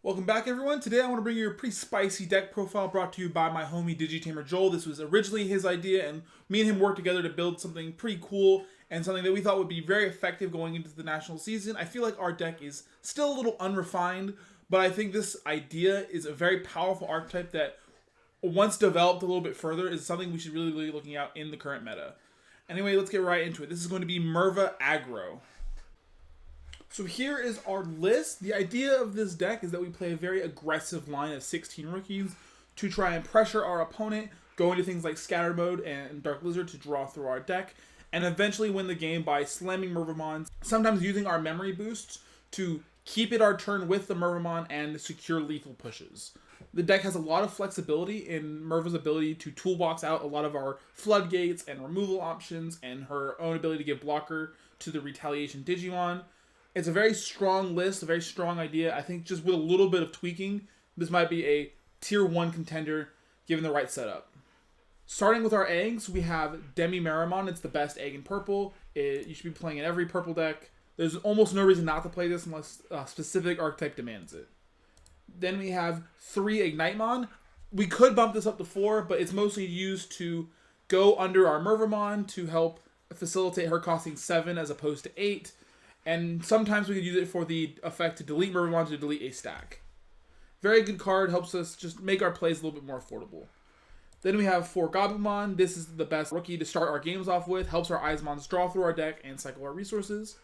Welcome back, everyone. Today I want to bring you a pretty spicy deck profile brought to you by my homie Digitamer Joel. This was originally his idea, and me and him worked together to build something pretty cool and something that we thought would be very effective going into the national season. I feel like our deck is still a little unrefined, but I think this idea is a very powerful archetype that, once developed a little bit further, is something we should really be looking at in the current meta. Anyway, let's get right into it. This is going to be Merva Aggro. So here is our list. The idea of this deck is that we play a very aggressive line of 16 rookies to try and pressure our opponent, go into things like Scatter Mode and Dark Lizard to draw through our deck, and eventually win the game by slamming Mervamon, sometimes using our memory boosts to keep it our turn with the Mervamon and secure lethal pushes. The deck has a lot of flexibility in Merva's ability to toolbox out a lot of our floodgates and removal options, and her own ability to give blocker to the retaliation Digimon. It's a very strong list, a very strong idea. I think just with a little bit of tweaking, this might be a tier 1 contender given the right setup. Starting with our eggs, we have Demi Meramon. It's the best egg in purple. You should be playing in every purple deck. There's almost no reason not to play this unless a specific archetype demands it. Then we have 3 Ignitemon. We could bump this up to 4, but it's mostly used to go under our Mervamon to help facilitate her costing 7 as opposed to 8. And sometimes we could use it for the effect to delete Mervamon to delete a stack. Very good card, helps us just make our plays a little bit more affordable. Then we have 4 Goblimon. This is the best rookie to start our games off with. Helps our Eismons draw through our deck and cycle our resources.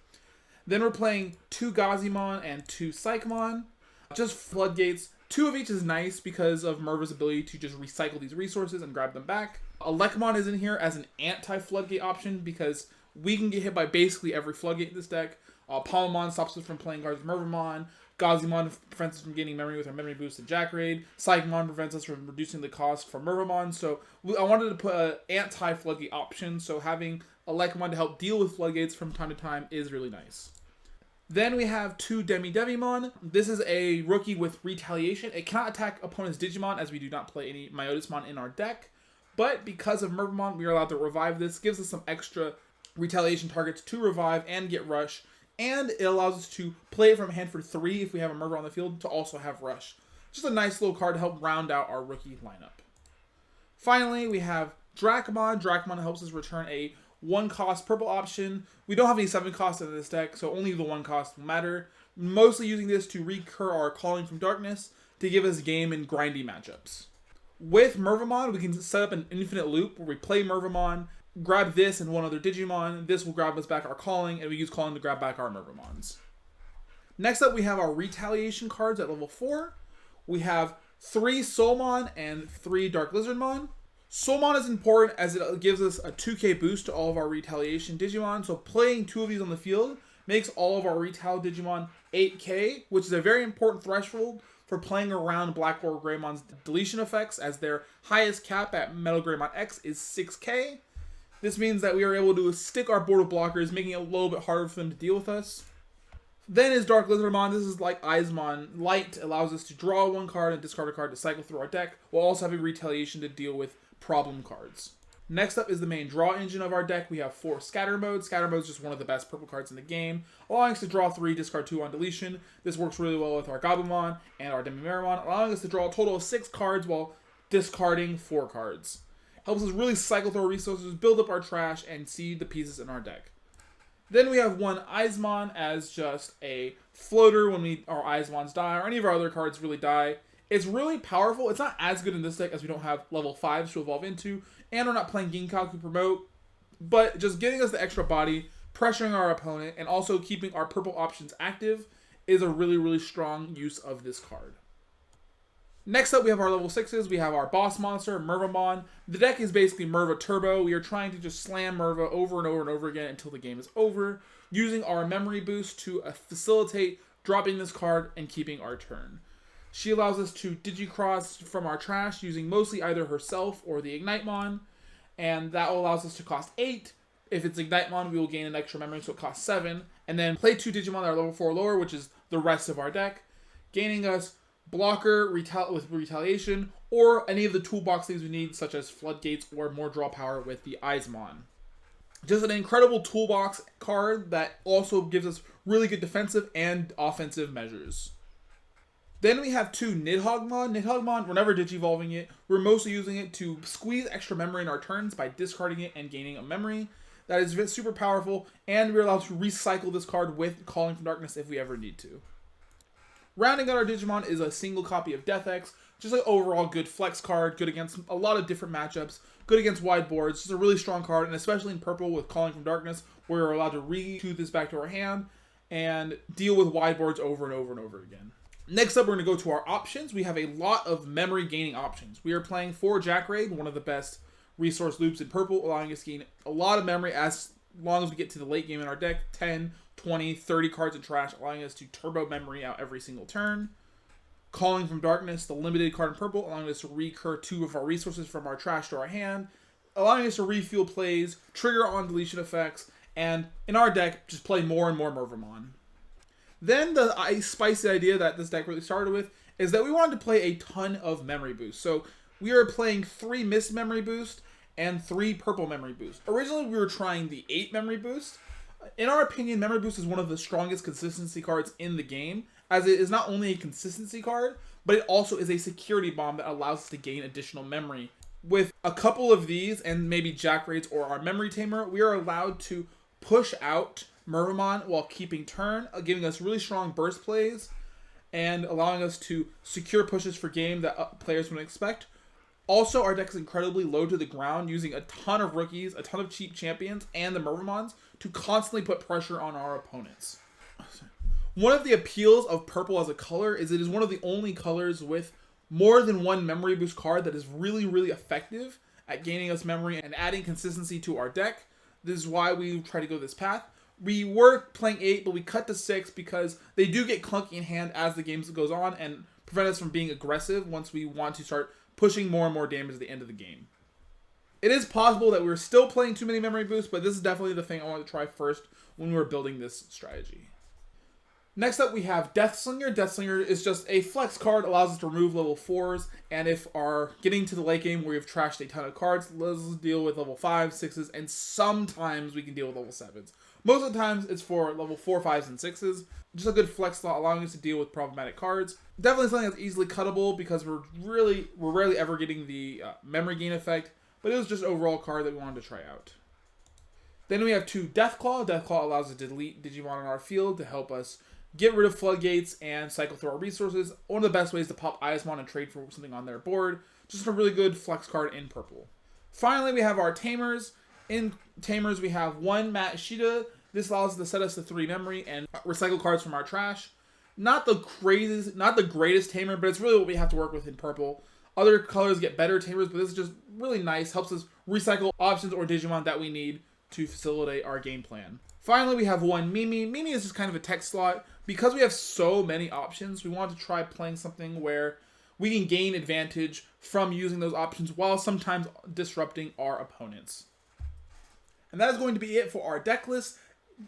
Then we're playing 2 Gazimon and 2 Psychmon. Just floodgates. 2 of each is nice because of Merva's ability to just recycle these resources and grab them back. Elecmon is in here as an anti-floodgate option because we can get hit by basically every floodgate in this deck. Palmon stops us from playing cards with Mervamon. Gazimon prevents us from gaining memory with our memory boost and Jack Raid. Psychmon prevents us from reducing the cost for Mervamon. So I wanted to put an anti-floodgate option, so having Elecmon to help deal with floodgates from time to time is really nice. Then we have 2 Demi-Devimon. This is a rookie with retaliation. It cannot attack opponent's Digimon as we do not play any Myotismon in our deck. But because of Mervamon, we are allowed to revive this. Gives us some extra retaliation targets to revive and get rush. And it allows us to play it from hand for 3 if we have a Merva on the field to also have rush. Just a nice little card to help round out our rookie lineup. Finally, we have Dracmon. Dracmon helps us return a 1-cost purple option. We don't have any 7 costs in this deck, so only the 1 cost will matter. Mostly using this to recur our Calling from Darkness to give us game and grindy matchups. With Mervamon, we can set up an infinite loop where we play Mervamon, grab this and one other Digimon. This will grab us back our Calling, and we use Calling to grab back our Mervamons. Next up, we have our Retaliation cards at level 4. We have 3 Soulmon and 3 Dark Lizardmon. Soulmon is important as it gives us a 2k boost to all of our Retaliation Digimon, so playing 2 of these on the field makes all of our Retal Digimon 8k, which is a very important threshold for playing around Black War Greymon's deletion effects, as their highest cap at Metal Greymon X is 6k. This means that we are able to stick our board of blockers, making it a little bit harder for them to deal with us. Then is Dark Lizardmon. This is like Eismon Light. Allows us to draw 1 card and discard a card to cycle through our deck, while also having retaliation to deal with problem cards. Next up is the main draw engine of our deck. We have 4 Scatter Mode. Scatter Mode is just one of the best purple cards in the game, allowing us to draw 3, discard 2 on deletion. This works really well with our Goblimon and our Demi-Meramon, allowing us to draw a total of 6 cards while discarding 4 cards. Helps us really cycle through our resources, build up our trash, and see the pieces in our deck. Then we have 1 Eismon as just a floater when our Eismons die, or any of our other cards really die. It's really powerful. It's not as good in this deck as we don't have level 5s to evolve into, and we're not playing Ginkaku Promote, but just giving us the extra body, pressuring our opponent, and also keeping our purple options active is a really, really strong use of this card. Next up, we have our level 6s. We have our boss monster, Mervamon. The deck is basically Merva Turbo. We are trying to just slam Merva over and over and over again until the game is over, using our memory boost to facilitate dropping this card and keeping our turn. She allows us to Digicross from our trash using mostly either herself or the Ignitemon, and that allows us to cost 8. If it's Ignitemon, we will gain an extra memory, so it costs 7, and then play 2 Digimon that are level 4 or lower, which is the rest of our deck, gaining us blocker with retaliation, or any of the toolbox things we need, such as floodgates or more draw power with the Eismon. Just an incredible toolbox card that also gives us really good defensive and offensive measures. Then we have 2 Nidhoggmon. Nidhoggmon, we're never digivolving it. We're mostly using it to squeeze extra memory in our turns by discarding it and gaining a memory. That is super powerful, and we're allowed to recycle this card with Calling from Darkness if we ever need to. Rounding out our Digimon is a single copy of Death X. Just an overall good flex card, good against a lot of different matchups, good against wide boards. Just a really strong card, and especially in purple with Calling from Darkness, where we're allowed to re-tooth this back to our hand and deal with wide boards over and over and over again. Next up, we're going to go to our options. We have a lot of memory gaining options. We are playing 4 Jackraid, one of the best resource loops in purple, allowing us to gain a lot of memory as long as we get to the late game in our deck. 10, 20, 30 cards of trash, allowing us to turbo memory out every single turn. Calling from Darkness, the limited card in purple, allowing us to recur 2 of our resources from our trash to our hand, allowing us to refuel plays, trigger on deletion effects, and in our deck, just play more and more Mervamon. Then the spicy idea that this deck really started with is that we wanted to play a ton of memory boost. So we are playing 3 Mist memory boost and 3 purple memory boost. Originally, we were trying the 8 memory boost. In our opinion, memory boost is one of the strongest consistency cards in the game, as it is not only a consistency card, but it also is a security bomb that allows us to gain additional memory. With a couple of these and maybe Jackraids or our memory tamer, we are allowed to push out Mervamon while keeping turn, giving us really strong burst plays and allowing us to secure pushes for game that players wouldn't expect. Also, our deck is incredibly low to the ground, using a ton of rookies, a ton of cheap champions, and the Mervamons to constantly put pressure on our opponents. One of the appeals of purple as a color is it is one of the only colors with more than 1 memory boost card that is really, really effective at gaining us memory and adding consistency to our deck. This is why we try to go this path. We were playing 8, but we cut to 6 because they do get clunky in hand as the game goes on and prevent us from being aggressive once we want to start pushing more and more damage at the end of the game. It is possible that we're still playing too many memory boosts, but this is definitely the thing I wanted to try first when we were building this strategy. Next up, we have Deathslinger. Deathslinger is just a flex card, allows us to remove level 4s, and if are getting to the late game where we've trashed a ton of cards, let's deal with level 5s, 6s, and sometimes we can deal with level 7s. Most of the times, it's for level 4, 5s, and 6s. Just a good flex slot, allowing us to deal with problematic cards. Definitely something that's easily cuttable because we're rarely ever getting the memory gain effect, but it was just an overall card that we wanted to try out. Then we have 2 Deathclaw. Deathclaw allows us to delete Digimon in our field to help us get rid of floodgates and cycle through our resources. One of the best ways to pop Eismon and trade for something on their board. Just a really good flex card in purple. Finally, we have our Tamers. In Tamers, we have 1 Matt Ishida. This allows us to set us to 3 memory and recycle cards from our trash. Not the greatest tamer, but it's really what we have to work with in purple. Other colors get better tamers, but this is just really nice. Helps us recycle options or Digimon that we need to facilitate our game plan. Finally, we have 1 Mimi. Mimi is just kind of a tech slot. Because we have so many options, we want to try playing something where we can gain advantage from using those options while sometimes disrupting our opponents. And that is going to be it for our deck list.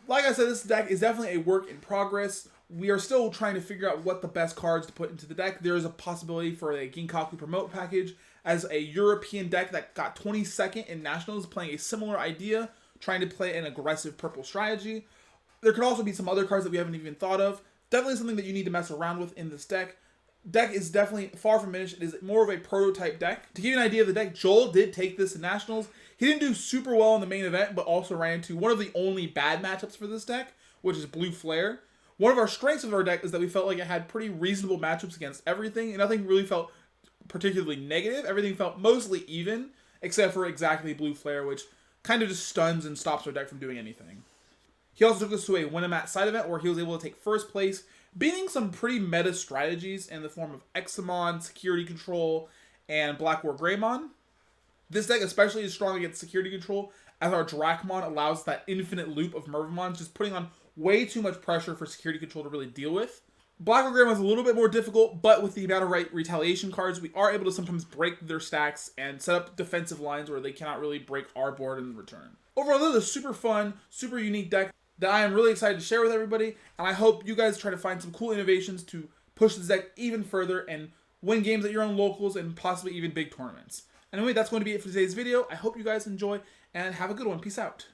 Like I said, this deck is definitely a work in progress. We are still trying to figure out what the best cards to put into the deck. There is a possibility for a Ginkaku promote package as a European deck that got 22nd in Nationals, playing a similar idea, trying to play an aggressive purple strategy. There could also be some other cards that we haven't even thought of. Definitely something that you need to mess around with in this deck. Deck is definitely far from finished. It is more of a prototype deck. To give you an idea of the deck, Joel did take this to Nationals. He didn't do super well in the main event, but also ran into one of the only bad matchups for this deck, which is Blue Flare. One of our strengths of our deck is that we felt like it had pretty reasonable matchups against everything, and nothing really felt particularly negative. Everything felt mostly even, except for exactly Blue Flare, which kind of just stuns and stops our deck from doing anything. He also took us to a Winamat side event where he was able to take first place, beating some pretty meta strategies in the form of Examon, Security Control, and Black War Greymon. This deck especially is strong against Security Control, as our Dracmon allows that infinite loop of Mervamons, just putting on way too much pressure for Security Control to really deal with. Black War Greymon is a little bit more difficult, but with the amount of retaliation cards, we are able to sometimes break their stacks and set up defensive lines where they cannot really break our board in return. Overall, this is a super fun, super unique deck that I am really excited to share with everybody, and I hope you guys try to find some cool innovations to push this deck even further and win games at your own locals and possibly even big tournaments. Anyway, that's going to be it for today's video. I hope you guys enjoy and have a good one. Peace out.